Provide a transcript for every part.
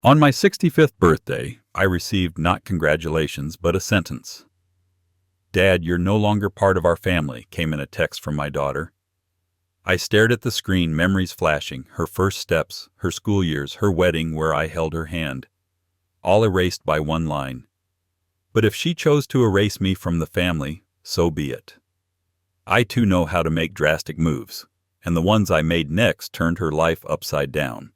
On my 65th birthday, I received not congratulations, but a sentence. "Dad, you're no longer part of our family," came in a text from my daughter. I stared at the screen, memories flashing, her first steps, her school years, her wedding where I held her hand, all erased by one line. But if she chose to erase me from the family, so be it. I too know how to make drastic moves, and the ones I made next turned her life upside down.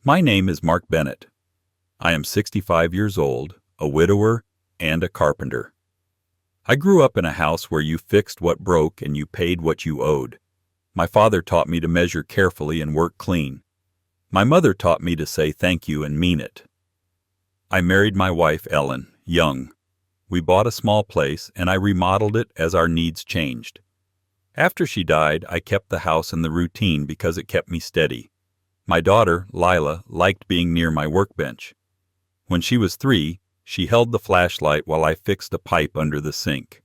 My name is Mark Bennett. I am 65 years old, a widower, and a carpenter. I grew up in a house where you fixed what broke and you paid what you owed. My father taught me to measure carefully and work clean. My mother taught me to say thank you and mean it. I married my wife, Ellen, young. We bought a small place, and I remodeled it as our needs changed. After she died, I kept the house and the routine because it kept me steady. My daughter, Lila, liked being near my workbench. When she was 3, she held the flashlight while I fixed a pipe under the sink.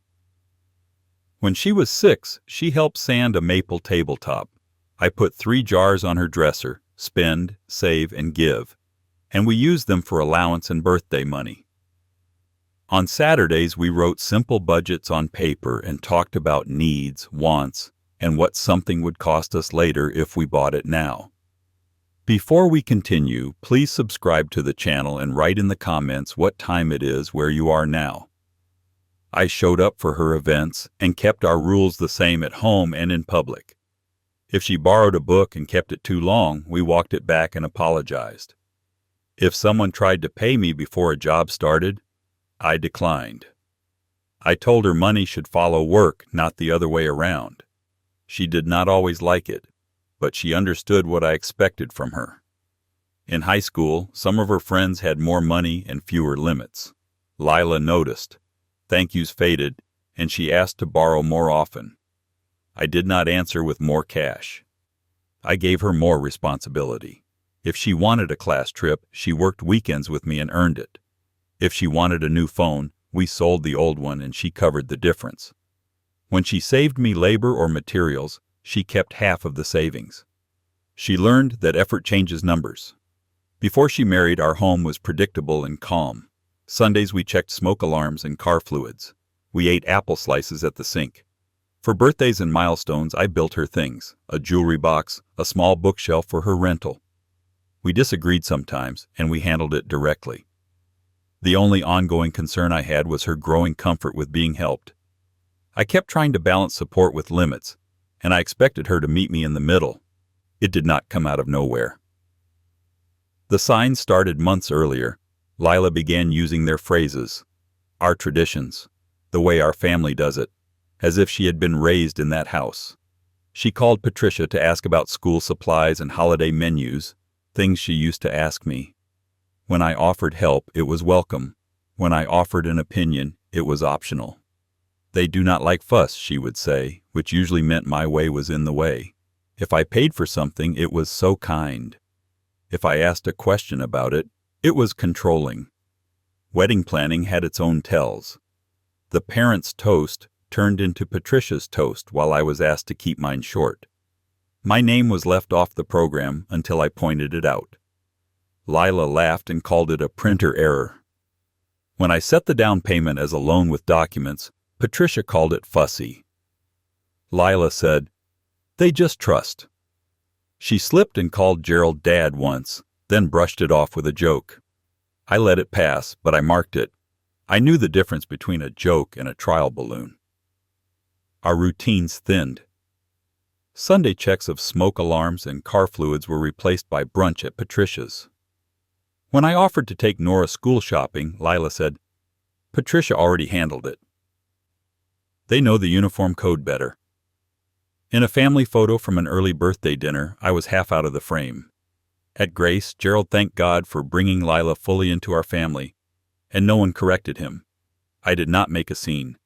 When she was 6, she helped sand a maple tabletop. I put 3 jars on her dresser: spend, save, and give, and we used them for allowance and birthday money. On Saturdays, we wrote simple budgets on paper and talked about needs, wants, and what something would cost us later if we bought it now. Before we continue, please subscribe to the channel and write in the comments what time it is where you are now. I showed up for her events and kept our rules the same at home and in public. If she borrowed a book and kept it too long, we walked it back and apologized. If someone tried to pay me before a job started, I declined. I told her money should follow work, not the other way around. She did not always like it, but she understood what I expected from her. In high school, some of her friends had more money and fewer limits. Lila noticed. Thank yous faded, and she asked to borrow more often. I did not answer with more cash. I gave her more responsibility. If she wanted a class trip, she worked weekends with me and earned it. If she wanted a new phone, we sold the old one and she covered the difference. When she saved me labor or materials, she kept half of the savings. She learned that effort changes numbers. Before she married, our home was predictable and calm. Sundays we checked smoke alarms and car fluids. We ate apple slices at the sink. For birthdays and milestones, I built her things: a jewelry box, a small bookshelf for her rental. We disagreed sometimes, and we handled it directly. The only ongoing concern I had was her growing comfort with being helped. I kept trying to balance support with limits, and I expected her to meet me in the middle. It did not come out of nowhere. The signs started months earlier. Lila began using their phrases, our traditions, the way our family does it, as if she had been raised in that house. She called Patricia to ask about school supplies and holiday menus, things she used to ask me. When I offered help, it was welcome. When I offered an opinion, it was optional. "They do not like fuss," she would say, which usually meant my way was in the way. If I paid for something, it was so kind. If I asked a question about it, it was controlling. Wedding planning had its own tells. The parents' toast turned into Patricia's toast while I was asked to keep mine short. My name was left off the program until I pointed it out. Lila laughed and called it a printer error. When I set the down payment as a loan with documents, Patricia called it fussy. Lila said, "They just trust." She slipped and called Gerald Dad once, then brushed it off with a joke. I let it pass, but I marked it. I knew the difference between a joke and a trial balloon. Our routines thinned. Sunday checks of smoke alarms and car fluids were replaced by brunch at Patricia's. When I offered to take Nora school shopping, Lila said, "Patricia already handled it. They know the uniform code better." In a family photo from an early birthday dinner, I was half out of the frame. At Grace, Gerald thanked God for bringing Lila fully into our family, and no one corrected him. I did not make a scene.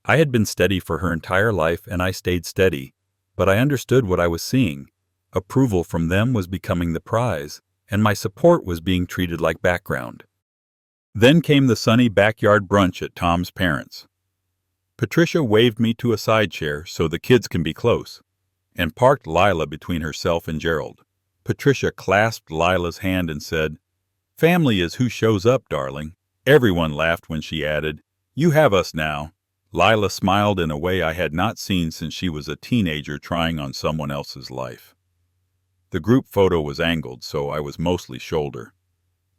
I had been steady for her entire life, and I stayed steady, but I understood what I was seeing. Approval from them was becoming the prize, and my support was being treated like background. Then came the sunny backyard brunch at Tom's parents'. Patricia waved me to a side chair so the kids can be close, and parked Lila between herself and Gerald. Patricia clasped Lila's hand and said, "Family is who shows up, darling." Everyone laughed when she added, "You have us now." Lila smiled in a way I had not seen since she was a teenager trying on someone else's life. The group photo was angled, so I was mostly shoulder.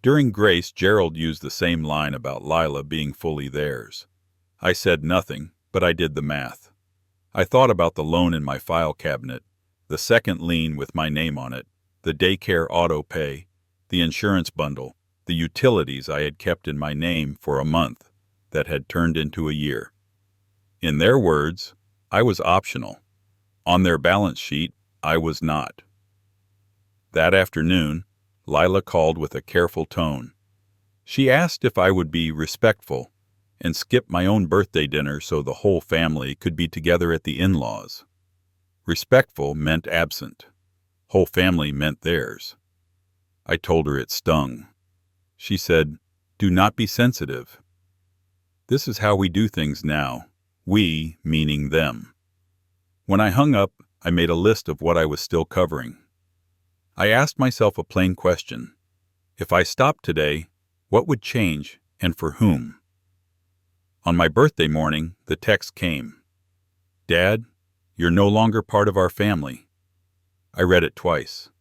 During grace, Gerald used the same line about Lila being fully theirs. I said nothing, but I did the math. I thought about the loan in my file cabinet, the second lien with my name on it, the daycare auto pay, the insurance bundle, the utilities I had kept in my name for a month that had turned into a year. In their words, I was optional. On their balance sheet, I was not. That afternoon, Lila called with a careful tone. She asked if I would be respectful and skip my own birthday dinner so the whole family could be together at the in-laws. Respectful meant absent. Whole family meant theirs. I told her it stung. She said, "Do not be sensitive. This is how we do things now, we meaning them." When I hung up, I made a list of what I was still covering. I asked myself a plain question. If I stopped today, what would change and for whom? On my birthday morning, the text came. "Dad, you're no longer part of our family." I read it twice.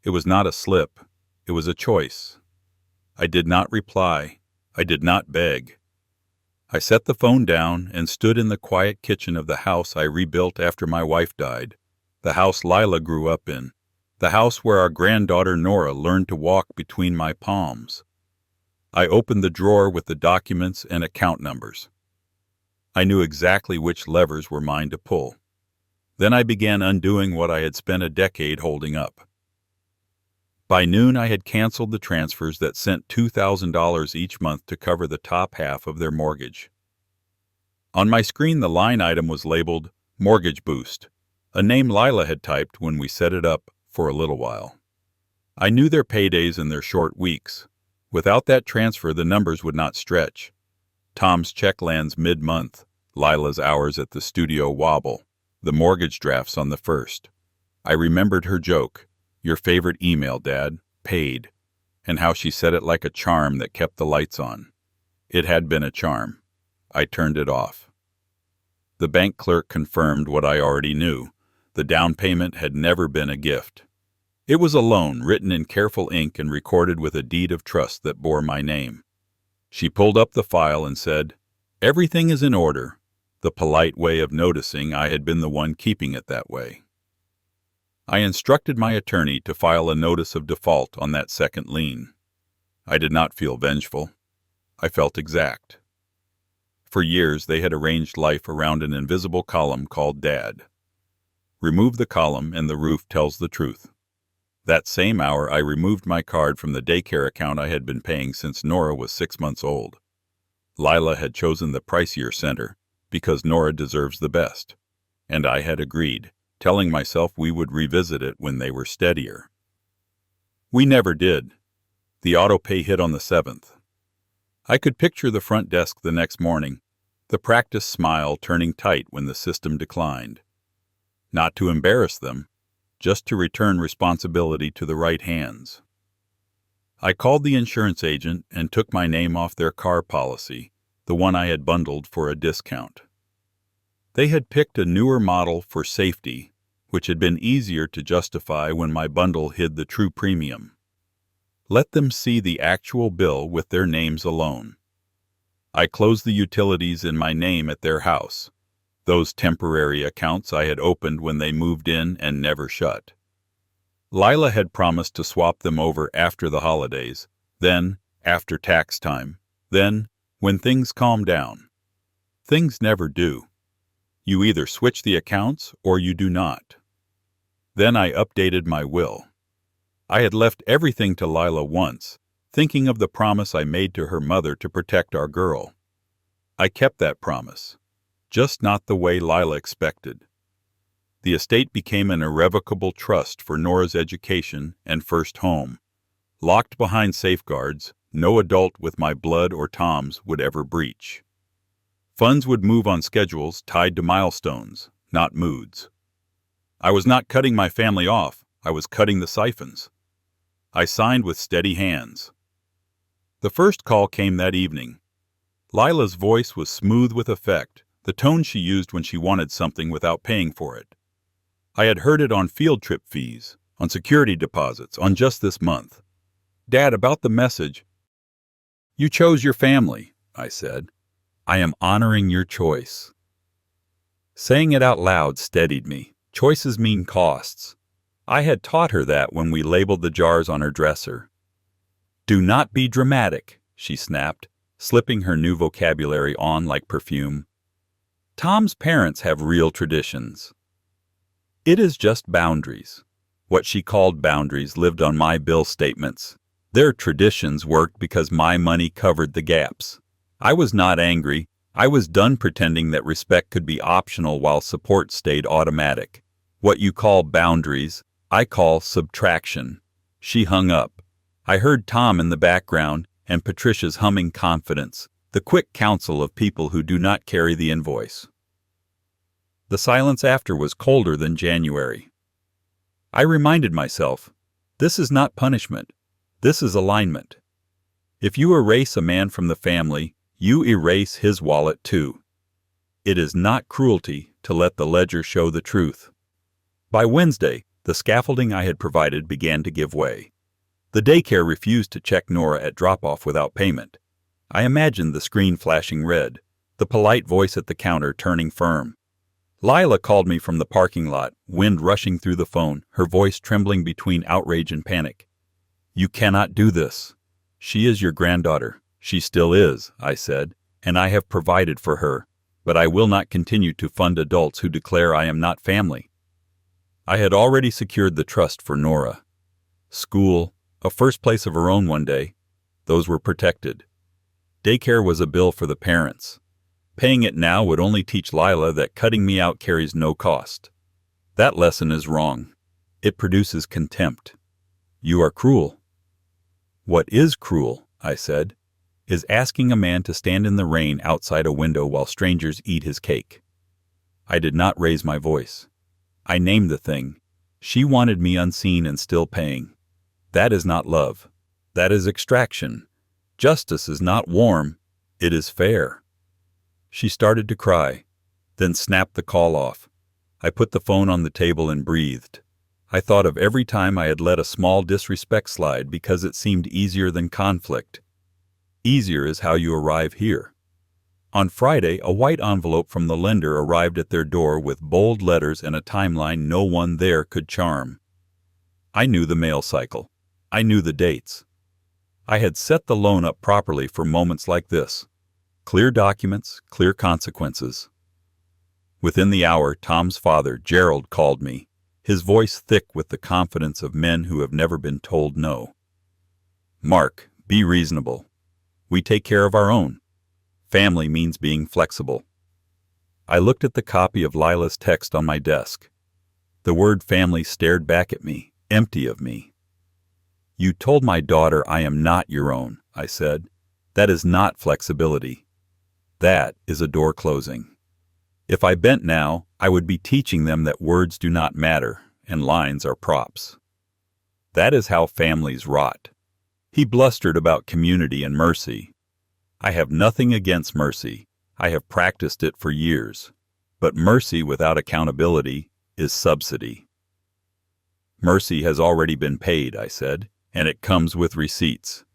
It was not a slip. It was a choice. I did not reply. I did not beg. I set the phone down and stood in the quiet kitchen of the house I rebuilt after my wife died, the house Lila grew up in, the house where our granddaughter Nora learned to walk between my palms. I opened the drawer with the documents and account numbers. I knew exactly which levers were mine to pull. Then I began undoing what I had spent a decade holding up. By noon, I had canceled the transfers that sent $2,000 each month to cover the top half of their mortgage. On my screen, the line item was labeled Mortgage Boost, a name Lila had typed when we set it up for a little while. I knew their paydays and their short weeks. Without that transfer, the numbers would not stretch. Tom's check lands mid-month, Lila's hours at the studio wobble, the mortgage drafts on the first. I remembered her joke, "Your favorite email, Dad, paid," and how she said it like a charm that kept the lights on. It had been a charm. I turned it off. The bank clerk confirmed what I already knew. The down payment had never been a gift. It was a loan written in careful ink and recorded with a deed of trust that bore my name. She pulled up the file and said, "Everything is in order," the polite way of noticing I had been the one keeping it that way. I instructed my attorney to file a notice of default on that second lien. I did not feel vengeful. I felt exact. For years, they had arranged life around an invisible column called Dad. Remove the column and the roof tells the truth. That same hour, I removed my card from the daycare account I had been paying since Nora was 6 months old. Lila had chosen the pricier center because Nora deserves the best, and I had agreed, telling myself we would revisit it when they were steadier. We never did. The auto pay hit on the 7th. I could picture the front desk the next morning, the practiced smile turning tight when the system declined. Not to embarrass them, just to return responsibility to the right hands. I called the insurance agent and took my name off their car policy, the one I had bundled for a discount. They had picked a newer model for safety, which had been easier to justify when my bundle hid the true premium. Let them see the actual bill with their names alone. I closed the utilities in my name at their house, those temporary accounts I had opened when they moved in and never shut. Lila had promised to swap them over after the holidays, then after tax time, then when things calm down. Things never do. You either switch the accounts or you do not. Then I updated my will. I had left everything to Lila once, thinking of the promise I made to her mother to protect our girl. I kept that promise, just not the way Lila expected. The estate became an irrevocable trust for Nora's education and first home, locked behind safeguards no adult with my blood or Tom's would ever breach. Funds would move on schedules tied to milestones, not moods. I was not cutting my family off, I was cutting the siphons. I signed with steady hands. The first call came that evening. Lila's voice was smooth with effect, the tone she used when she wanted something without paying for it. I had heard it on field trip fees, on security deposits, on just this month. "Dad, about the message." "You chose your family," I said. "I am honoring your choice." Saying it out loud steadied me. Choices mean costs. I had taught her that when we labeled the jars on her dresser. "Do not be dramatic," she snapped, slipping her new vocabulary on like perfume. "Tom's parents have real traditions." It is just boundaries. What she called boundaries lived on my bill statements. Their traditions worked because my money covered the gaps. I was not angry. I was done pretending that respect could be optional while support stayed automatic. What you call boundaries, I call subtraction. She hung up. I heard Tom in the background and Patricia's humming confidence, the quick counsel of people who do not carry the invoice. The silence after was colder than January. I reminded myself, this is not punishment. This is alignment. If you erase a man from the family, you erase his wallet too. It is not cruelty to let the ledger show the truth. By Wednesday, the scaffolding I had provided began to give way. The daycare refused to check Nora at drop-off without payment. I imagined the screen flashing red, the polite voice at the counter turning firm. Lila called me from the parking lot, wind rushing through the phone, her voice trembling between outrage and panic. "You cannot do this. She is your granddaughter. She still is," I said, "and I have provided for her, but I will not continue to fund adults who declare I am not family." I had already secured the trust for Nora. School, a first place of her own one day, those were protected. Daycare was a bill for the parents. Paying it now would only teach Lila that cutting me out carries no cost. That lesson is wrong. It produces contempt. You are cruel. What is cruel, I said, is asking a man to stand in the rain outside a window while strangers eat his cake. I did not raise my voice. I named the thing. She wanted me unseen and still paying. That is not love. That is extraction. Justice is not warm. It is fair. She started to cry, then snapped the call off. I put the phone on the table and breathed. I thought of every time I had let a small disrespect slide because it seemed easier than conflict. Easier is how you arrive here. On Friday, a white envelope from the lender arrived at their door with bold letters and a timeline no one there could charm. I knew the mail cycle. I knew the dates. I had set the loan up properly for moments like this. Clear documents, clear consequences. Within the hour, Tom's father, Gerald, called me, his voice thick with the confidence of men who have never been told no. "Mark, be reasonable. We take care of our own. Family means being flexible." I looked at the copy of Lila's text on my desk. The word family stared back at me, empty of me. "You told my daughter I am not your own," I said. "That is not flexibility. That is a door closing. If I bent now, I would be teaching them that words do not matter and lines are props. That is how families rot." He blustered about community and mercy. I have nothing against mercy. I have practiced it for years. But mercy without accountability is subsidy. "Mercy has already been paid," I said, "and it comes with receipts."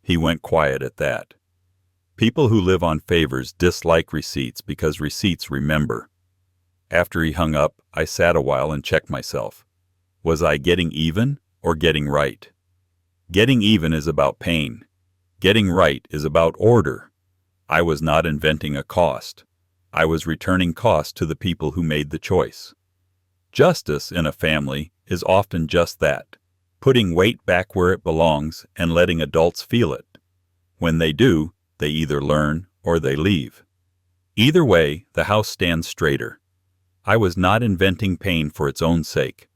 He went quiet at that. People who live on favors dislike receipts because receipts remember. After he hung up, I sat a while and checked myself. Was I getting even or getting right? Getting even is about pain. Getting right is about order. I was not inventing a cost. I was returning cost to the people who made the choice. Justice in a family is often just that, putting weight back where it belongs and letting adults feel it. When they do, they either learn or they leave. Either way, the house stands straighter. I was not inventing pain for its own sake.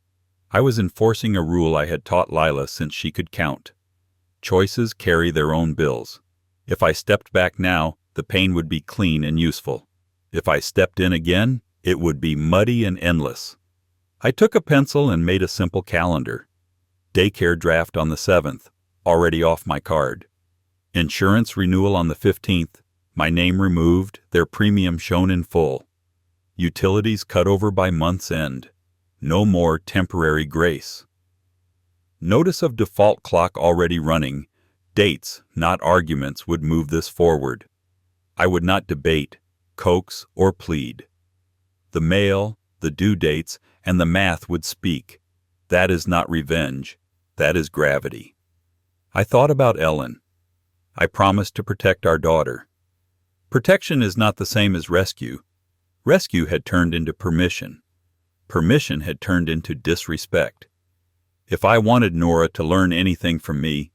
I was enforcing a rule I had taught Lila since she could count. Choices carry their own bills. If I stepped back now, the pain would be clean and useful. If I stepped in again, it would be muddy and endless. I took a pencil and made a simple calendar. Daycare draft on the 7th, already off my card. Insurance renewal on the 15th, my name removed, their premium shown in full. Utilities cut over by month's end. No more temporary grace. Notice of default clock already running. Dates, not arguments, would move this forward. I would not debate, coax, or plead. The mail, the due dates, and the math would speak. That is not revenge. That is gravity. I thought about Ellen. I promised to protect our daughter. Protection is not the same as rescue. Rescue had turned into permission. Permission had turned into disrespect. If I wanted Nora to learn anything from me,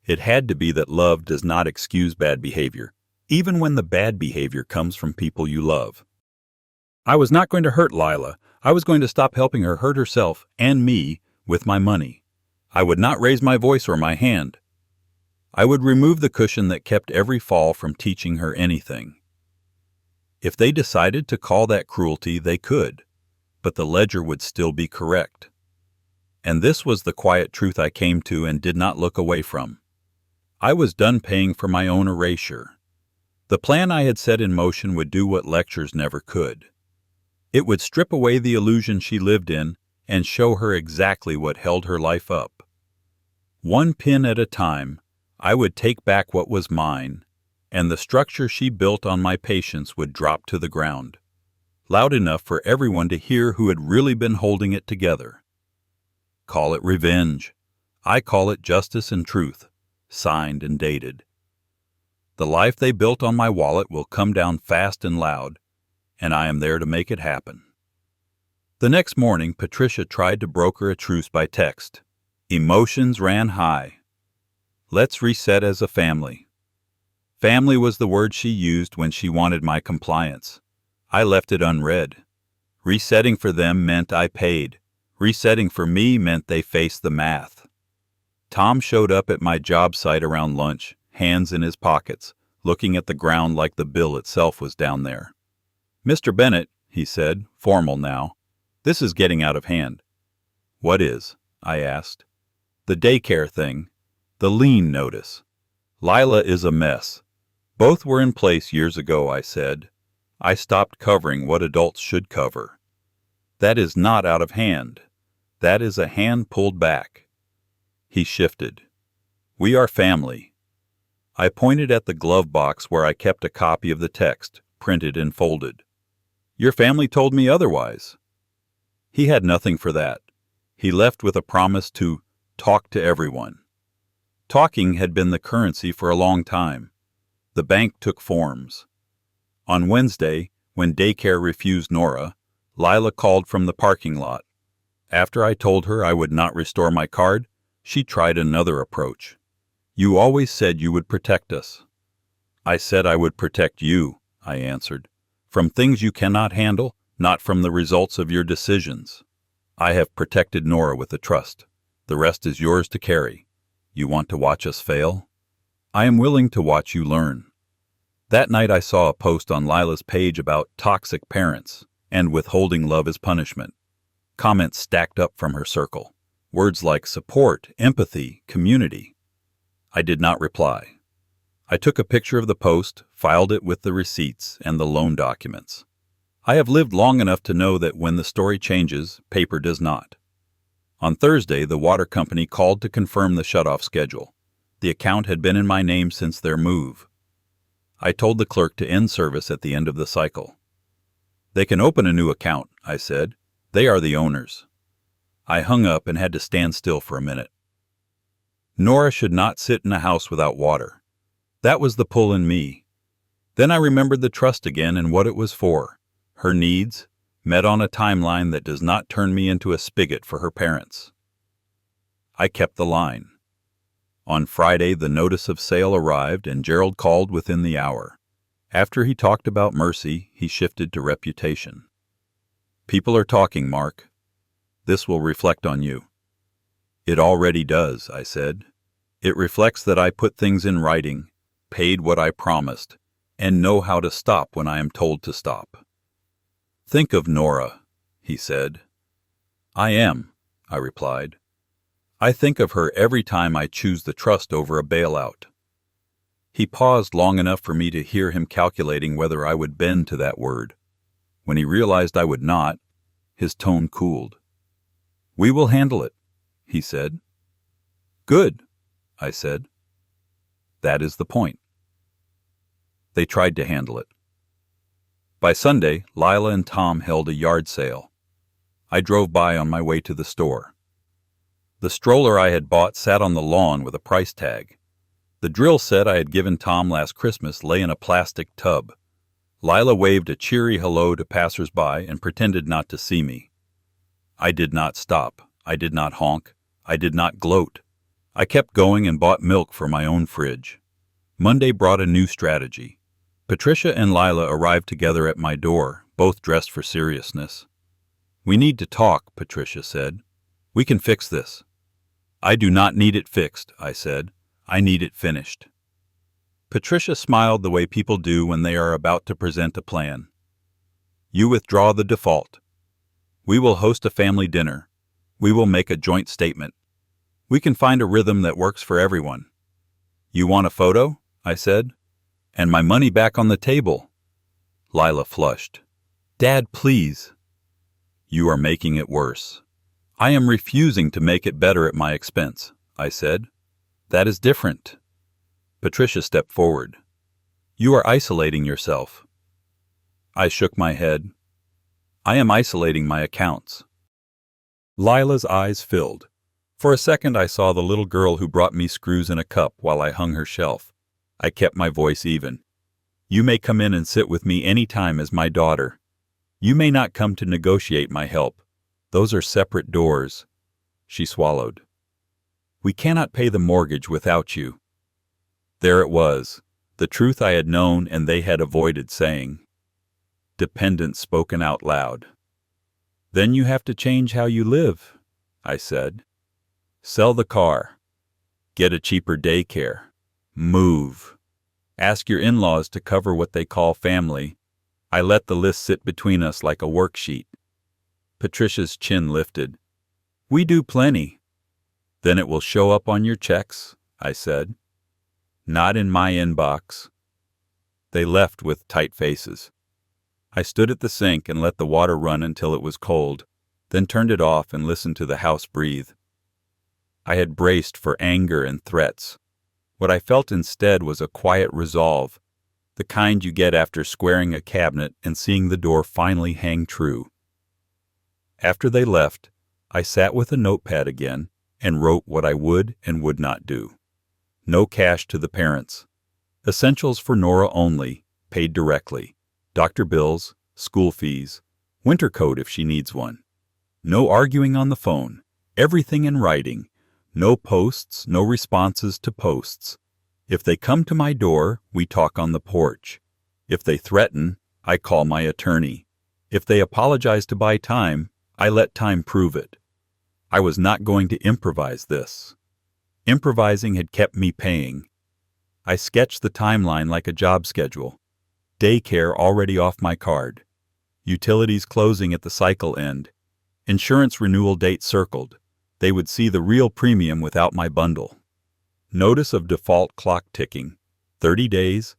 it had to be that love does not excuse bad behavior, even when the bad behavior comes from people you love. I was not going to hurt Lila. I was going to stop helping her hurt herself and me with my money. I would not raise my voice or my hand. I would remove the cushion that kept every fall from teaching her anything. If they decided to call that cruelty, they could, but the ledger would still be correct. And this was the quiet truth I came to and did not look away from. I was done paying for my own erasure. The plan I had set in motion would do what lectures never could. It would strip away the illusion she lived in and show her exactly what held her life up. One pin at a time, I would take back what was mine, and the structure she built on my patience would drop to the ground, loud enough for everyone to hear who had really been holding it together. Call it revenge. I call it justice and truth, signed and dated. The life they built on my wallet will come down fast and loud, and I am there to make it happen. The next morning, Patricia tried to broker a truce by text. Emotions ran high. Let's reset as a family. Family was the word she used when she wanted my compliance. I left it unread. Resetting for them meant I paid. Resetting for me meant they faced the math. Tom showed up at my job site around lunch, hands in his pockets, looking at the ground like the bill itself was down there. "Mr. Bennett," he said, formal now, "this is getting out of hand." "What is?" I asked. "The daycare thing. The lien notice. Lila is a mess. Both were in place years ago," I said. "I stopped covering what adults should cover. That is not out of hand. That is a hand pulled back." He shifted. "We are family." I pointed at the glove box where I kept a copy of the text, printed and folded. "Your family told me otherwise." He had nothing for that. He left with a promise to talk to everyone. Talking had been the currency for a long time. The bank took forms. On Wednesday, when daycare refused Nora, Lila called from the parking lot. After I told her I would not restore my card, she tried another approach. "You always said you would protect us." "I said I would protect you," I answered. "From things you cannot handle, not from the results of your decisions. I have protected Nora with a trust. The rest is yours to carry. You want to watch us fail? I am willing to watch you learn." That night I saw a post on Lila's page about toxic parents and withholding love as punishment. Comments stacked up from her circle. Words like support, empathy, community. I did not reply. I took a picture of the post, filed it with the receipts and the loan documents. I have lived long enough to know that when the story changes, paper does not. On Thursday, the water company called to confirm the shutoff schedule. The account had been in my name since their move. I told the clerk to end service at the end of the cycle. "They can open a new account," I said. "They are the owners." I hung up and had to stand still for a minute. Nora should not sit in a house without water. That was the pull in me. Then I remembered the trust again and what it was for. Her needs, met on a timeline that does not turn me into a spigot for her parents. I kept the line. On Friday, the notice of sale arrived and Gerald called within the hour. After he talked about mercy, he shifted to reputation. "People are talking, Mark. This will reflect on you." "It already does," I said. "It reflects that I put things in writing, paid what I promised, and know how to stop when I am told to stop." "Think of Nora," he said. "I am," I replied. I think of her every time I choose the trust over a bailout." He paused long enough for me to hear him calculating whether I would bend to that word. When he realized I would not, his tone cooled. "We will handle it," he said. "Good," I said. "That is the point." They tried to handle it. By Sunday, Lila and Tom held a yard sale. I drove by on my way to the store. The stroller I had bought sat on the lawn with a price tag. The drill set I had given Tom last Christmas lay in a plastic tub. Lila waved a cheery hello to passers-by and pretended not to see me. I did not stop. I did not honk. I did not gloat. I kept going and bought milk for my own fridge. Monday brought a new strategy. Patricia and Lila arrived together at my door, both dressed for seriousness. "We need to talk," Patricia said. "We can fix this." "I do not need it fixed," I said. "I need it finished." Patricia smiled the way people do when they are about to present a plan. "You withdraw the default. We will host a family dinner. We will make a joint statement. We can find a rhythm that works for everyone." "You want a photo?" I said. "And my money back on the table." Lila flushed. "Dad, please." "You are making it worse." "I am refusing to make it better at my expense," I said. "That is different." Patricia stepped forward. "You are isolating yourself." I shook my head. "I am isolating my accounts." Lila's eyes filled. For a second I saw the little girl who brought me screws in a cup while I hung her shelf. I kept my voice even. "You may come in and sit with me any time as my daughter. You may not come to negotiate my help. Those are separate doors." She swallowed. "We cannot pay the mortgage without you." There it was, the truth I had known and they had avoided saying. Dependence spoken out loud. "Then you have to change how you live," I said. "Sell the car. Get a cheaper daycare. Move. Ask your in-laws to cover what they call family." I let the list sit between us like a worksheet. Patricia's chin lifted. "We do plenty." "Then it will show up on your checks," I said. "Not in my inbox." They left with tight faces. I stood at the sink and let the water run until it was cold, then turned it off and listened to the house breathe. I had braced for anger and threats. What I felt instead was a quiet resolve, the kind you get after squaring a cabinet and seeing the door finally hang true. After they left, I sat with a notepad again and wrote what I would and would not do. No cash to the parents. Essentials for Nora only, paid directly. Doctor bills, school fees, winter coat if she needs one. No arguing on the phone. Everything in writing. No posts, no responses to posts. If they come to my door, we talk on the porch. If they threaten, I call my attorney. If they apologize to buy time, I let time prove it. I was not going to improvise this. Improvising had kept me paying. I sketched the timeline like a job schedule. Daycare already off my card. Utilities closing at the cycle end. Insurance renewal date circled. They would see the real premium without my bundle. Notice of default clock ticking. 30 days,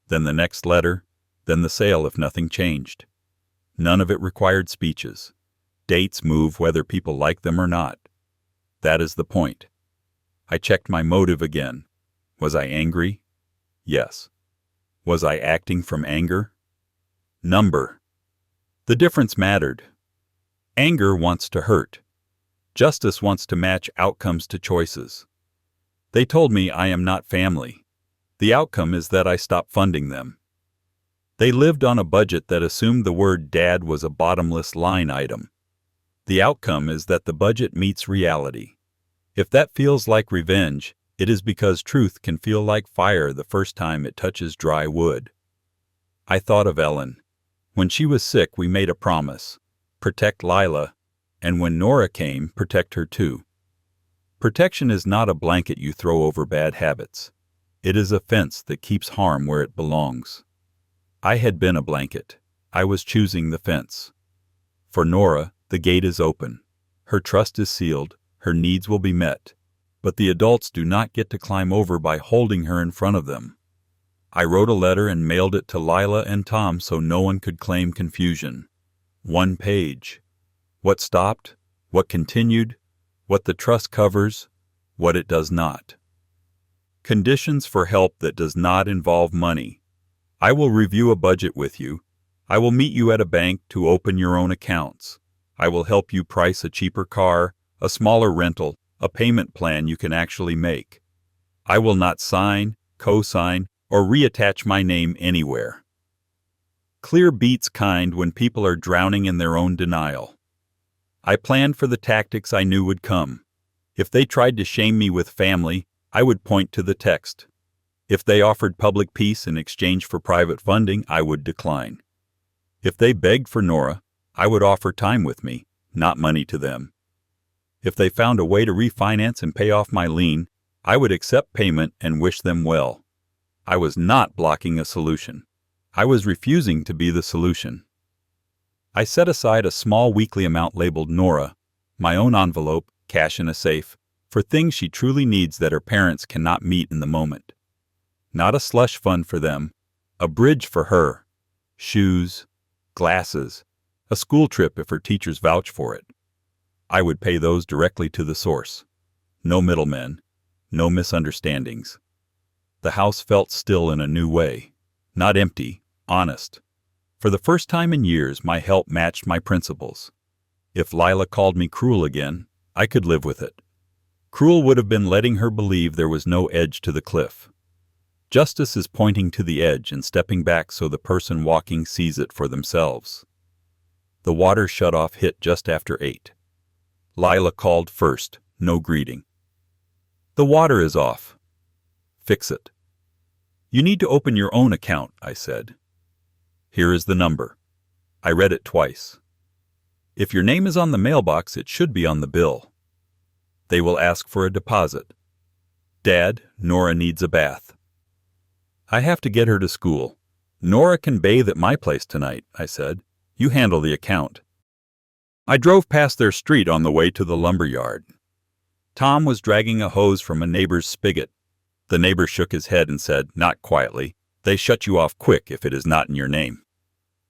then the next letter, then the sale if nothing changed. None of it required speeches. Dates move whether people like them or not. That is the point. I checked my motive again. Was I angry? Yes. Was I acting from anger? Number. The difference mattered. Anger wants to hurt. Justice wants to match outcomes to choices. They told me I am not family. The outcome is that I stop funding them. They lived on a budget that assumed the word dad was a bottomless line item. The outcome is that the budget meets reality. If that feels like revenge, it is because truth can feel like fire the first time it touches dry wood. I thought of Ellen. When she was sick, we made a promise. Protect Lila, and when Nora came, protect her too. Protection is not a blanket you throw over bad habits. It is a fence that keeps harm where it belongs. I had been a blanket. I was choosing the fence. For Nora, the gate is open. Her trust is sealed. Her needs will be met, but the adults do not get to climb over by holding her in front of them. I wrote a letter and mailed it to Lila and Tom so no one could claim confusion. 1 page. What stopped, what continued, what the trust covers, what it does not. Conditions for help that does not involve money. I will review a budget with you. I will meet you at a bank to open your own accounts. I will help you price a cheaper car, a smaller rental, a payment plan you can actually make. I will not sign, co-sign, or reattach my name anywhere. Clear beats kind when people are drowning in their own denial. I planned for the tactics I knew would come. If they tried to shame me with family, I would point to the text. If they offered public peace in exchange for private funding, I would decline. If they begged for Nora, I would offer time with me, not money to them. If they found a way to refinance and pay off my lien, I would accept payment and wish them well. I was not blocking a solution. I was refusing to be the solution. I set aside a small weekly amount labeled Nora, my own envelope, cash in a safe, for things she truly needs that her parents cannot meet in the moment. Not a slush fund for them, a bridge for her. Shoes, glasses, a school trip if her teachers vouch for it. I would pay those directly to the source. No middlemen, no misunderstandings. The house felt still in a new way, not empty, honest. For the first time in years, my help matched my principles. If Lila called me cruel again, I could live with it. Cruel would have been letting her believe there was no edge to the cliff. Justice is pointing to the edge and stepping back so the person walking sees it for themselves. The water shut-off hit just after 8. Lila called first, no greeting. The water is off. Fix it. You need to open your own account, I said. Here is the number. I read it twice. If your name is on the mailbox, it should be on the bill. They will ask for a deposit. Dad, Nora needs a bath. I have to get her to school. Nora can bathe at my place tonight, I said. You handle the account. I drove past their street on the way to the lumber yard. Tom was dragging a hose from a neighbor's spigot. The neighbor shook his head and said, not quietly, "They shut you off quick if it is not in your name."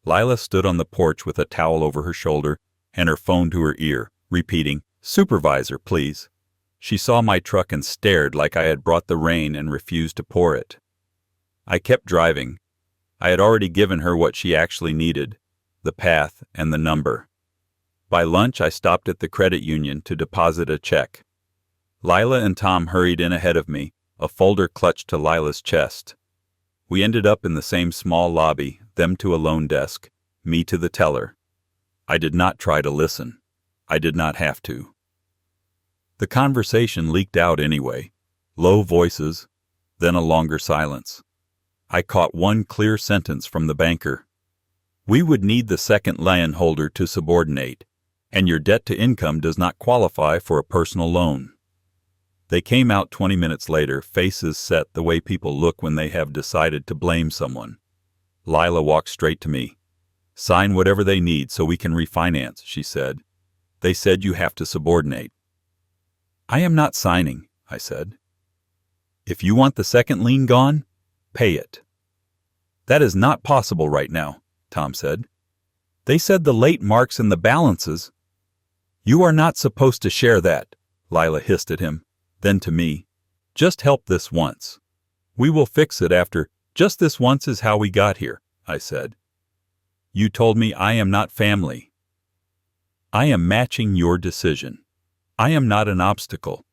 Lila stood on the porch with a towel over her shoulder and her phone to her ear, repeating, "Supervisor, please." She saw my truck and stared like I had brought the rain and refused to pour it. I kept driving. I had already given her what she actually needed, the path and the number. By lunch, I stopped at the credit union to deposit a check. Lila and Tom hurried in ahead of me, a folder clutched to Lila's chest. We ended up in the same small lobby, them to a loan desk, me to the teller. I did not try to listen. I did not have to. The conversation leaked out anyway. Low voices, then a longer silence. I caught one clear sentence from the banker. We would need the second land holder to subordinate, and your debt to income does not qualify for a personal loan. They came out 20 minutes later, faces set the way people look when they have decided to blame someone. Lila walked straight to me. Sign whatever they need so we can refinance, she said. They said you have to subordinate. I am not signing, I said. If you want the second lien gone, pay it. That is not possible right now, Tom said. They said the late marks and the balances. You are not supposed to share that, Lila hissed at him. Then to me, just help this once. We will fix it after. Just this once is how we got here, I said. You told me I am not family. I am matching your decision. I am not an obstacle.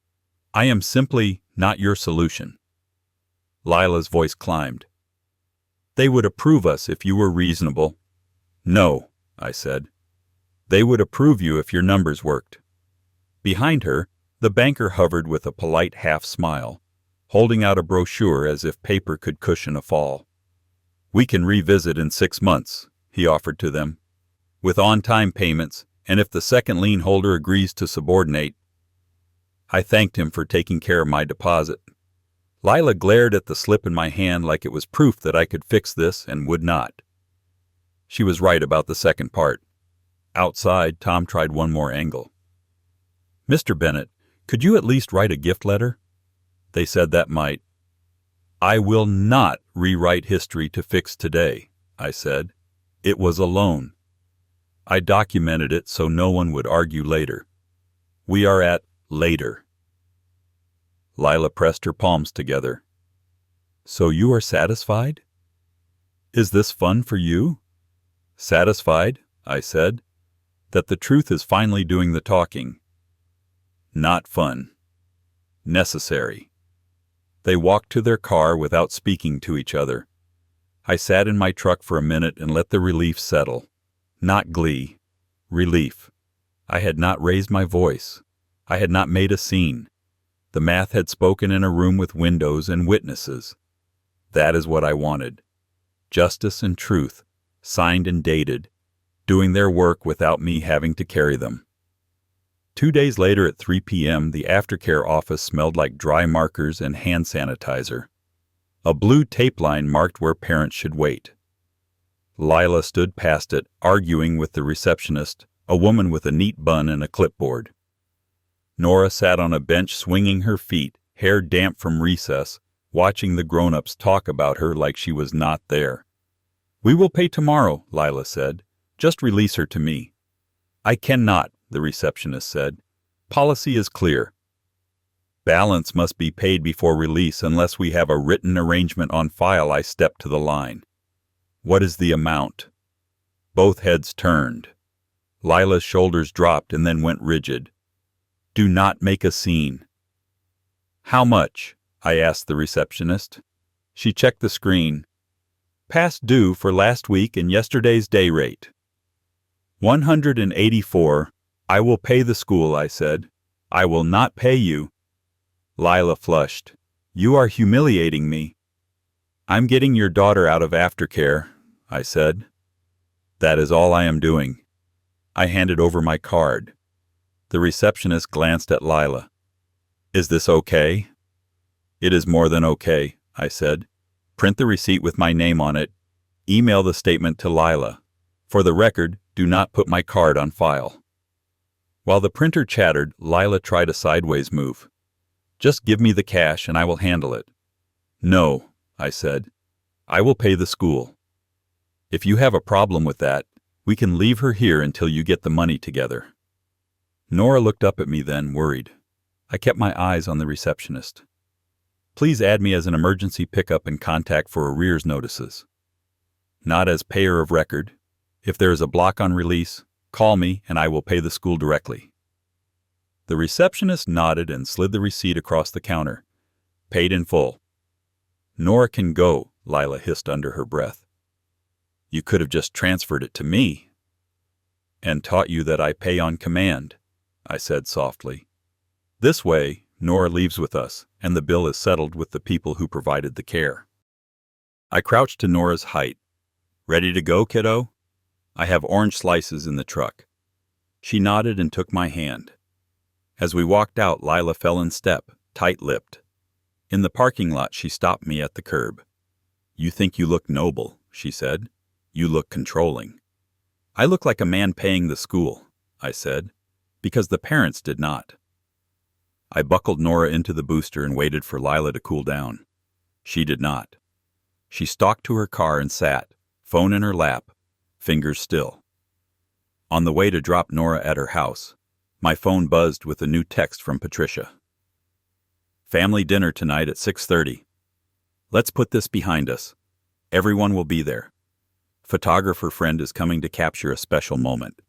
I am simply not your solution. Lila's voice climbed. They would approve us if you were reasonable. No, I said. They would approve you if your numbers worked. Behind her, the banker hovered with a polite half-smile, holding out a brochure as if paper could cushion a fall. We can revisit in 6 months, he offered to them, with on-time payments, and if the second lien holder agrees to subordinate. I thanked him for taking care of my deposit. Lila glared at the slip in my hand like it was proof that I could fix this and would not. She was right about the second part. Outside, Tom tried one more angle. Mr. Bennett, Could you at least write a gift letter? They said that might. I will not rewrite history to fix today, I said. It was a loan. I documented it so no one would argue later. We are at later. Lila pressed her palms together. So you are satisfied? Is this fun for you? Satisfied, I said, that the truth is finally doing the talking. Not fun. Necessary. They walked to their car without speaking to each other. I sat in my truck for a minute and let the relief settle. Not glee. Relief. I had not raised my voice. I had not made a scene. The math had spoken in a room with windows and witnesses. That is what I wanted. Justice and truth, signed and dated, doing their work without me having to carry them. 2 days later at 3 p.m., the aftercare office smelled like dry markers and hand sanitizer. A blue tape line marked where parents should wait. Lila stood past it, arguing with the receptionist, a woman with a neat bun and a clipboard. Nora sat on a bench swinging her feet, hair damp from recess, watching the grown-ups talk about her like she was not there. We will pay tomorrow, Lila said. Just release her to me. I cannot, the receptionist said. Policy is clear. Balance must be paid before release unless we have a written arrangement on file. I stepped to the line. What is the amount? Both heads turned. Lila's shoulders dropped and then went rigid. Do not make a scene. How much? I asked the receptionist. She checked the screen. Past due for last week and yesterday's day rate. 184. I will pay the school, I said. I will not pay you. Lila flushed. You are humiliating me. I'm getting your daughter out of aftercare, I said. That is all I am doing. I handed over my card. The receptionist glanced at Lila. Is this okay? It is more than okay, I said. Print the receipt with my name on it. Email the statement to Lila. For the record, do not put my card on file. While the printer chattered, Lila tried a sideways move. Just give me the cash and I will handle it. No, I said. I will pay the school. If you have a problem with that, we can leave her here until you get the money together. Nora looked up at me then, worried. I kept my eyes on the receptionist. Please add me as an emergency pickup and contact for arrears notices. Not as payer of record. If there is a block on release, call me and I will pay the school directly. The receptionist nodded and slid the receipt across the counter. Paid in full. Nora can go, Lila hissed under her breath. You could have just transferred it to me. And taught you that I pay on command, I said softly. This way, Nora leaves with us, and the bill is settled with the people who provided the care. I crouched to Nora's height. Ready to go, kiddo? I have orange slices in the truck. She nodded and took my hand. As we walked out, Lila fell in step, tight-lipped. In the parking lot, she stopped me at the curb. You think you look noble, she said. You look controlling. I look like a man paying the school, I said, because the parents did not. I buckled Nora into the booster and waited for Lila to cool down. She did not. She stalked to her car and sat, phone in her lap, fingers still. On the way to drop Nora at her house, my phone buzzed with a new text from Patricia. Family dinner tonight at 6:30. Let's put this behind us. Everyone will be there. Photographer friend is coming to capture a special moment.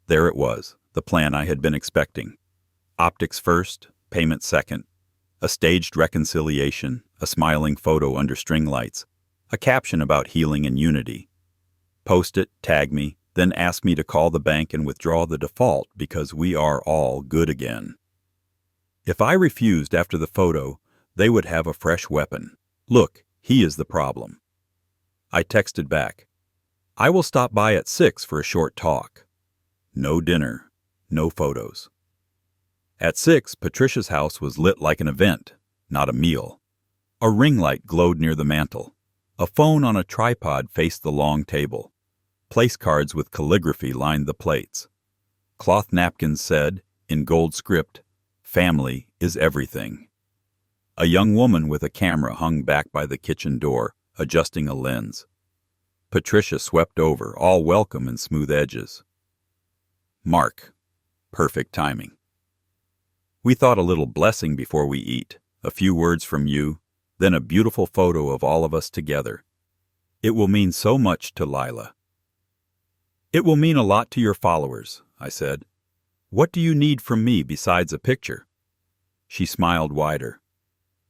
There it was, the plan I had been expecting. Optics first, payment second. A staged reconciliation, a smiling photo under string lights, a caption about healing and unity. Post it, tag me, then ask me to call the bank and withdraw the default because we are all good again. If I refused after the photo, they would have a fresh weapon. Look, he is the problem. I texted back. I will stop by at 6 for a short talk. No dinner, no photos. At 6, Patricia's house was lit like an event, not a meal. A ring light glowed near the mantel. A phone on a tripod faced the long table. Place cards with calligraphy lined the plates. Cloth napkins said, in gold script, Family is everything. A young woman with a camera hung back by the kitchen door, adjusting a lens. Patricia swept over, all welcome and smooth edges. Mark. Perfect timing. We thought a little blessing before we eat, a few words from you, then a beautiful photo of all of us together. It will mean so much to Lila. It will mean a lot to your followers, I said. What do you need from me besides a picture? She smiled wider.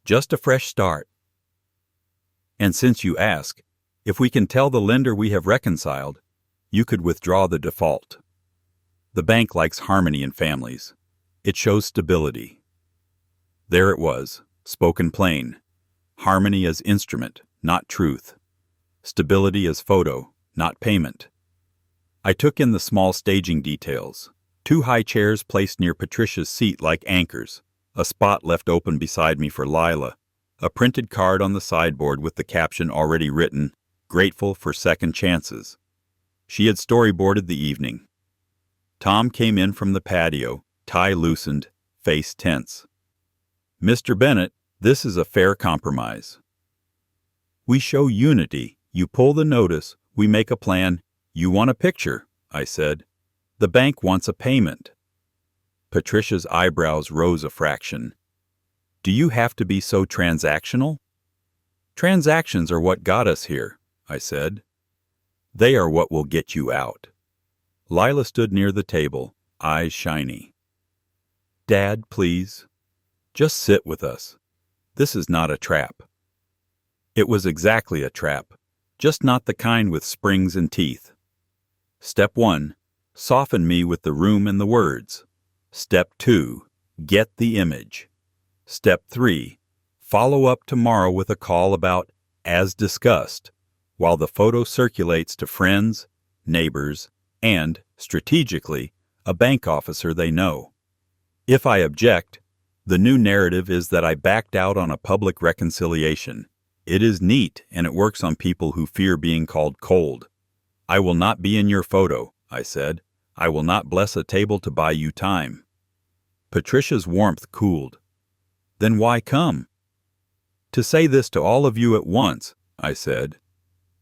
Just a fresh start. And since you ask, if we can tell the lender we have reconciled, you could withdraw the default. The bank likes harmony in families. It shows stability. There it was, spoken plain. Harmony as instrument, not truth. Stability as photo, not payment. I took in the small staging details. 2 high chairs placed near Patricia's seat like anchors, a spot left open beside me for Lila, a printed card on the sideboard with the caption already written, "Grateful for second chances." She had storyboarded the evening. Tom came in from the patio, tie loosened, face tense. "Mr. Bennett, this is a fair compromise. We show unity. You pull the notice. We make a plan. You want a picture," I said. "The bank wants a payment." Patricia's eyebrows rose a fraction. "Do you have to be so transactional?" "Transactions are what got us here," I said. "They are what will get you out." Lila stood near the table, eyes shiny. "Dad, please. Just sit with us. This is not a trap." It was exactly a trap, just not the kind with springs and teeth. Step 1, soften me with the room and the words. Step 2, get the image. Step 3, follow up tomorrow with a call about "as discussed," while the photo circulates to friends, neighbors, and, strategically, a bank officer they know. If I object, the new narrative is that I backed out on a public reconciliation. It is neat, and it works on people who fear being called cold. "I will not be in your photo," I said. "I will not bless a table to buy you time." Patricia's warmth cooled. "Then why come?" "To say this to all of you at once," I said.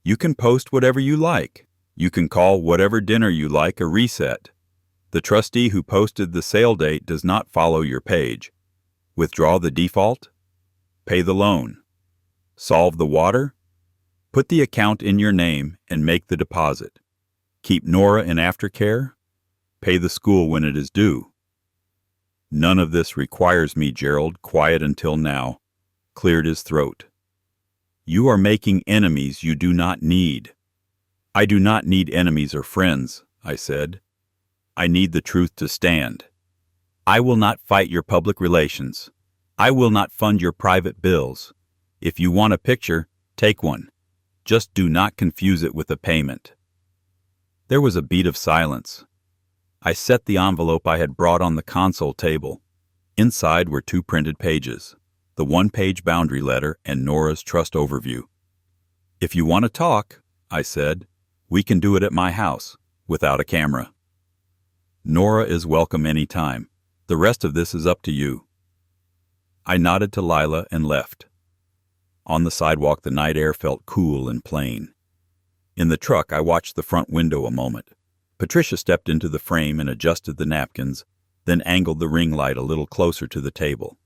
"You can post whatever you like. You can call whatever dinner you like a reset. The trustee who posted the sale date does not follow your page. Withdraw the default? Pay the loan. Solve the water? Put the account in your name and make the deposit. Keep Nora in aftercare? Pay the school when it is due. None of this requires me, Gerald, quiet until now, cleared his throat. You are making enemies you do not need. I do not need enemies or friends, I said. I need the truth to stand. I will not fight your public relations. I will not fund your private bills. If you want a picture, take one. Just do not confuse it with a payment. There was a beat of silence. I set the envelope I had brought on the console table. Inside were 2 printed pages, the 1-page boundary letter and Nora's trust overview. If you want to talk, I said, we can do it at my house, without a camera. Nora is welcome any time. The rest of this is up to you. I nodded to Lila and left. On the sidewalk, the night air felt cool and plain. In the truck, I watched the front window a moment. Patricia stepped into the frame and adjusted the napkins, then angled the ring light a little closer to the table.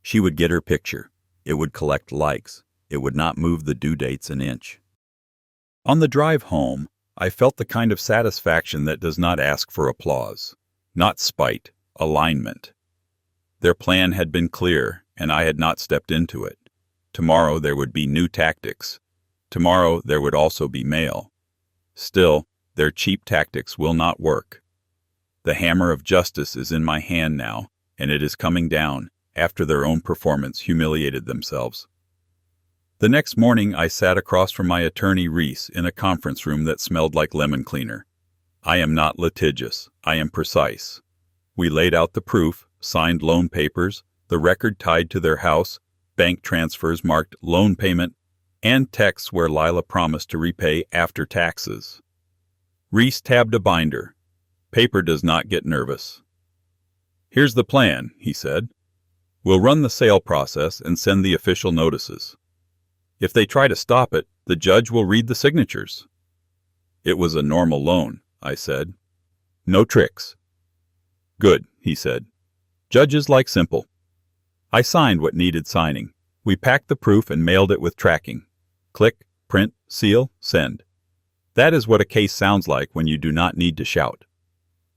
She would get her picture. It would collect likes. It would not move the due dates an inch. On the drive home, I felt the kind of satisfaction that does not ask for applause. Not spite, alignment. Their plan had been clear, and I had not stepped into it. Tomorrow there would be new tactics. Tomorrow there would also be mail. Still, their cheap tactics will not work. The hammer of justice is in my hand now, and it is coming down after their own performance humiliated themselves. The next morning I sat across from my attorney Reese in a conference room that smelled like lemon cleaner. I am not litigious. I am precise. We laid out the proof, signed loan papers, the record tied to their house, bank transfers marked loan payment, and texts where Lila promised to repay after taxes. Reese tabbed a binder. Paper does not get nervous. "Here's the plan," he said. "We'll run the sale process and send the official notices. If they try to stop it, the judge will read the signatures." "It was a normal loan," I said. "No tricks." "Good," he said. "Judges like simple." I signed what needed signing. We packed the proof and mailed it with tracking. Click, print, seal, send. That is what a case sounds like when you do not need to shout.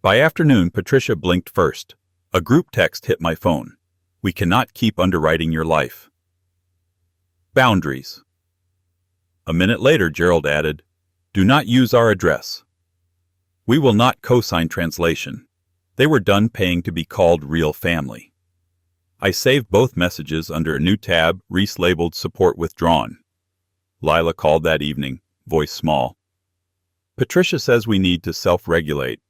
By afternoon, Patricia blinked first. A group text hit my phone. "We cannot keep underwriting your life." Boundaries. A minute later, Gerald added, "Do not use our address." We will not co-sign translation. They were done paying to be called real family. I saved both messages under a new tab, Reese labeled Support Withdrawn. Lila called that evening, voice small. "Patricia says we need to self-regulate.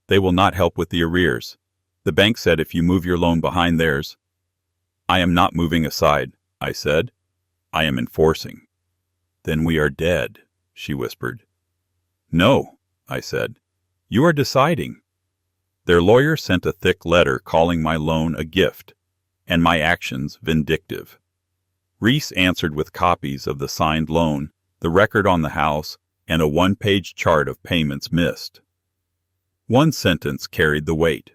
They will not help with the arrears. The bank said if you move your loan behind theirs." "I am not moving aside," I said. "I am enforcing." "Then we are dead," she whispered. "No," I said. "You are deciding." Their lawyer sent a thick letter calling my loan a gift, and my actions vindictive. Reese answered with copies of the signed loan, the record on the house, and a one-page chart of payments missed. One sentence carried the weight.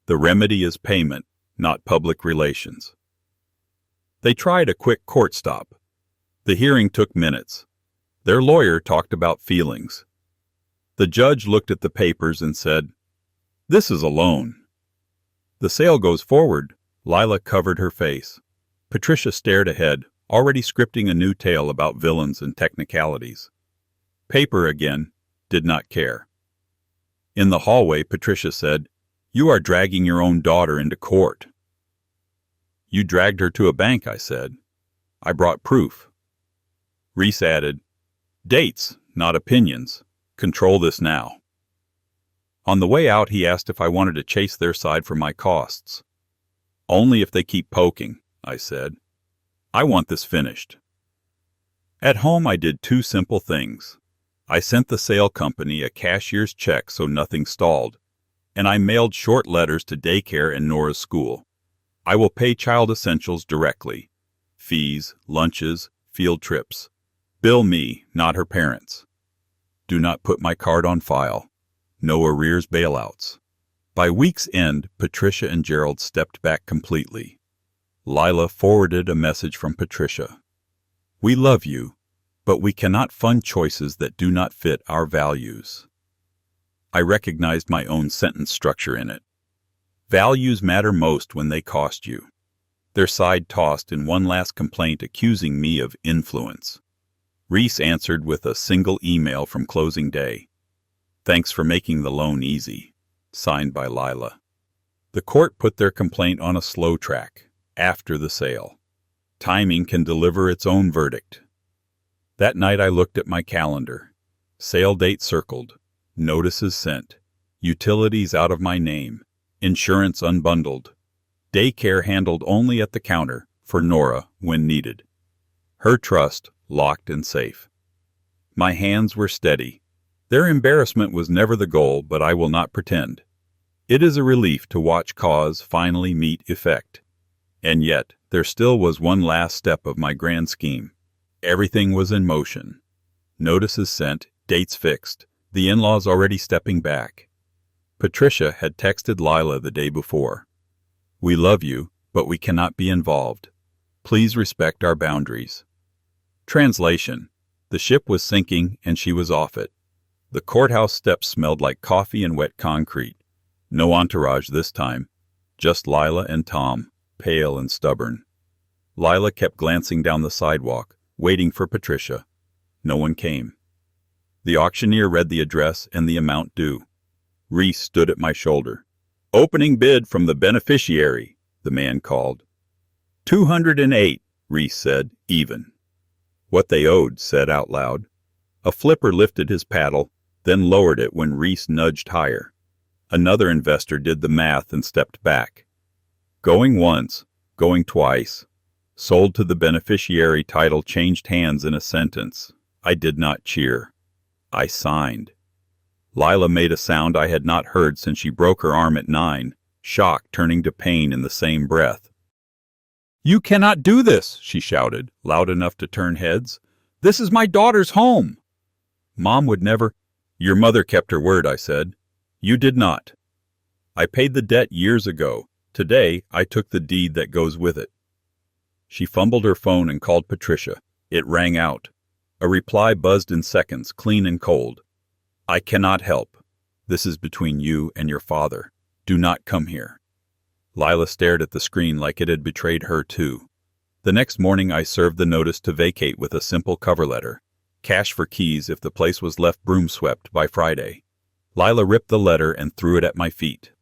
"The remedy is payment, not public relations." They tried a quick court stop. The hearing took minutes. Their lawyer talked about feelings. The judge looked at the papers and said, "This is a loan." "The sale goes forward." Lila covered her face. Patricia stared ahead, already scripting a new tale about villains and technicalities. Paper again, did not care. In the hallway, Patricia said, "You are dragging your own daughter into court." "You dragged her to a bank," I said. "I brought proof." Reese added, "Dates, not opinions. Control this now." On the way out, he asked if I wanted to chase their side for my costs. "Only if they keep poking," I said. "I want this finished." At home, I did two simple things. I sent the sale company a cashier's check so nothing stalled, and I mailed short letters to daycare and Nora's school. I will pay child essentials directly. Fees, lunches, field trips. Bill me, not her parents. Do not put my card on file. No arrears bailouts. By week's end, Patricia and Gerald stepped back completely. Lila forwarded a message from Patricia. "We love you, but we cannot fund choices that do not fit our values." I recognized my own sentence structure in it. Values matter most when they cost you. Their side tossed in one last complaint accusing me of influence. Reese answered with a single email from closing day. "Thanks for making the loan easy." Signed by Lila. The court put their complaint on a slow track, after the sale. Timing can deliver its own verdict. That night I looked at my calendar. Sale date circled. Notices sent. Utilities out of my name. Insurance unbundled. Daycare handled only at the counter, for Nora when needed. Her trust locked and safe. My hands were steady. Their embarrassment was never the goal, but I will not pretend. It is a relief to watch cause finally meet effect. And yet, there still was one last step of my grand scheme. Everything was in motion. Notices sent, dates fixed, the in-laws already stepping back. Patricia had texted Lila the day before. "We love you, but we cannot be involved. Please respect our boundaries." Translation: the ship was sinking and she was off it. The courthouse steps smelled like coffee and wet concrete. No entourage this time, just Lila and Tom, pale and stubborn. Lila kept glancing down the sidewalk, waiting for Patricia. No one came. The auctioneer read the address and the amount due. Reese stood at my shoulder. "Opening bid from the beneficiary," the man called. 208, Reese said, even. What they owed, said out loud. A flipper lifted his paddle, then lowered it when Reese nudged higher. Another investor did the math and stepped back. Going once, going twice. Sold to the beneficiary title changed hands in a sentence. I did not cheer. I signed. Lila made a sound I had not heard since she broke her arm at 9, shock turning to pain in the same breath. "You cannot do this," she shouted, loud enough to turn heads. "This is my daughter's home." "Mom would never—" "Your mother kept her word," I said. "You did not. I paid the debt years ago. Today, I took the deed that goes with it." She fumbled her phone and called Patricia. It rang out. A reply buzzed in seconds, clean and cold. "I cannot help. This is between you and your father. Do not come here." Lila stared at the screen like it had betrayed her too. The next morning I served the notice to vacate with a simple cover letter. Cash for keys if the place was left broom swept by Friday. Lila ripped the letter and threw it at my feet.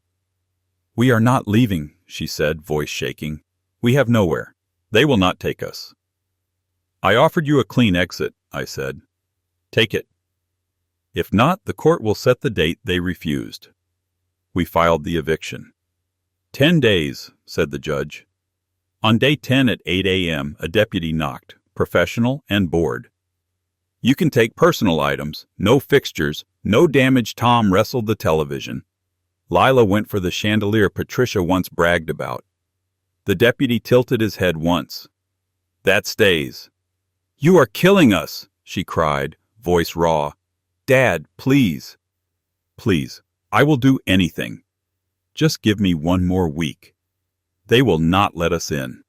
"We are not leaving," she said, voice shaking. "We have nowhere. They will not take us." "I offered you a clean exit," I said. "Take it. If not, the court will set the date." They refused. We filed the eviction. 10 days, said the judge. On day 10 at 8 a.m., a deputy knocked, professional and bored. "You can take personal items, no fixtures, no damage." Tom wrestled the television. Lila went for the chandelier Patricia once bragged about. The deputy tilted his head once. "That stays." "You are killing us," she cried, voice raw. "Dad, please." "Please, I will do anything. Just give me 1 more week. They will not let us in."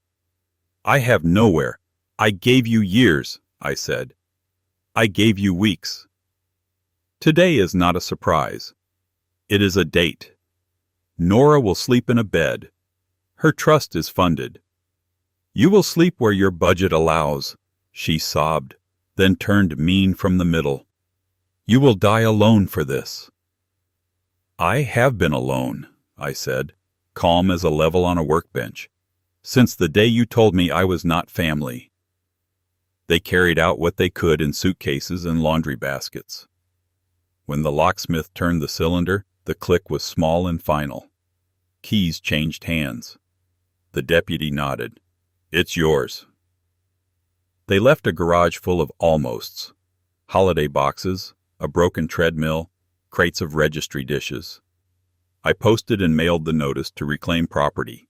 "I have nowhere. I gave you years," I said. "I gave you weeks." Today is not a surprise. It is a date. Nora will sleep in a bed. Her trust is funded. "You will sleep where your budget allows," she sobbed, then turned mean from the middle. "You will die alone for this." "I have been alone," I said, calm as a level on a workbench, "since the day you told me I was not family." They carried out what they could in suitcases and laundry baskets. When the locksmith turned the cylinder, the click was small and final. Keys changed hands. The deputy nodded. "It's yours." They left a garage full of almosts. Holiday boxes, a broken treadmill, crates of registry dishes. I posted and mailed the notice to reclaim property.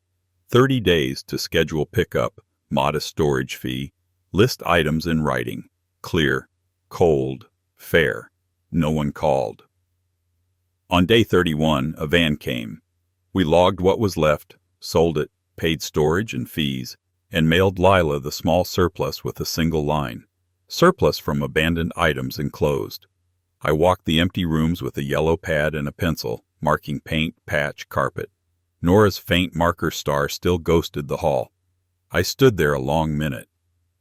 30 days to schedule pickup, modest storage fee, list items in writing, clear, cold, fair. No one called. On day 31, a van came. We logged what was left, sold it, paid storage and fees, and mailed Lila the small surplus with a single line. Surplus from abandoned items enclosed. I walked the empty rooms with a yellow pad and a pencil, marking paint, patch, carpet. Nora's faint marker star still ghosted the hall. I stood there a long minute.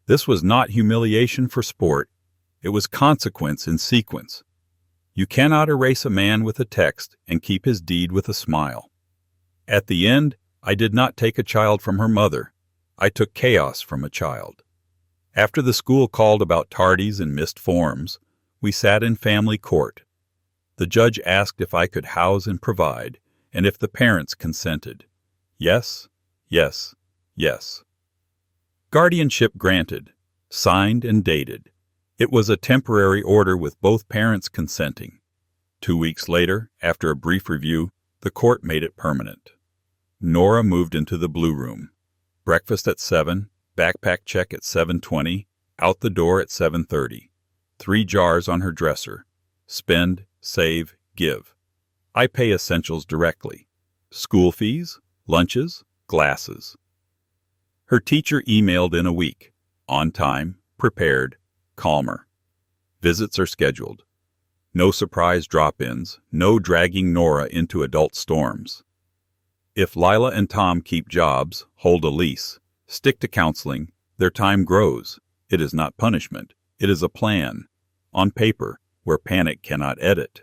This was not humiliation for sport. It was consequence in sequence. You cannot erase a man with a text and keep his deed with a smile. At the end, I did not take a child from her mother. I took chaos from a child. After the school called about tardies and missed forms, we sat in family court. The judge asked if I could house and provide, and if the parents consented. Yes, yes, yes. Guardianship granted, signed and dated. It was a temporary order with both parents consenting. 2 weeks later, after a brief review, the court made it permanent. Nora moved into the blue room. Breakfast at 7, backpack check at 7:20, out the door at 7:30. 3 jars on her dresser. Spend, save, give. I pay essentials directly. School fees, lunches, glasses. Her teacher emailed in a week. On time, prepared, calmer. Visits are scheduled. No surprise drop-ins, no dragging Nora into adult storms. If Lila and Tom keep jobs, hold a lease, stick to counseling, their time grows. It is not punishment. It is a plan. On paper, where panic cannot edit.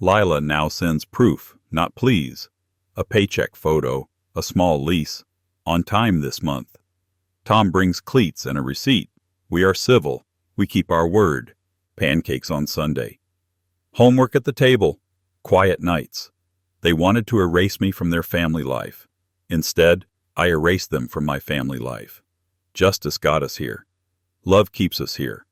Lila now sends proof, not pleas. A paycheck photo, a small lease. On time this month. Tom brings cleats and a receipt. We are civil. We keep our word. Pancakes on Sunday. Homework at the table. Quiet nights. They wanted to erase me from their family life. Instead, I erased them from my family life. Justice got us here. Love keeps us here.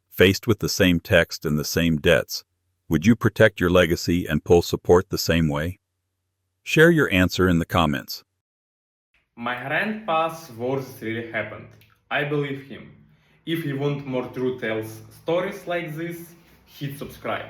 Faced with the same text and the same debts, would you protect your legacy and pull support the same way? Share your answer in the comments. My grandpa's worst really happened. I believe him. If you want more true tales stories like this, hit subscribe.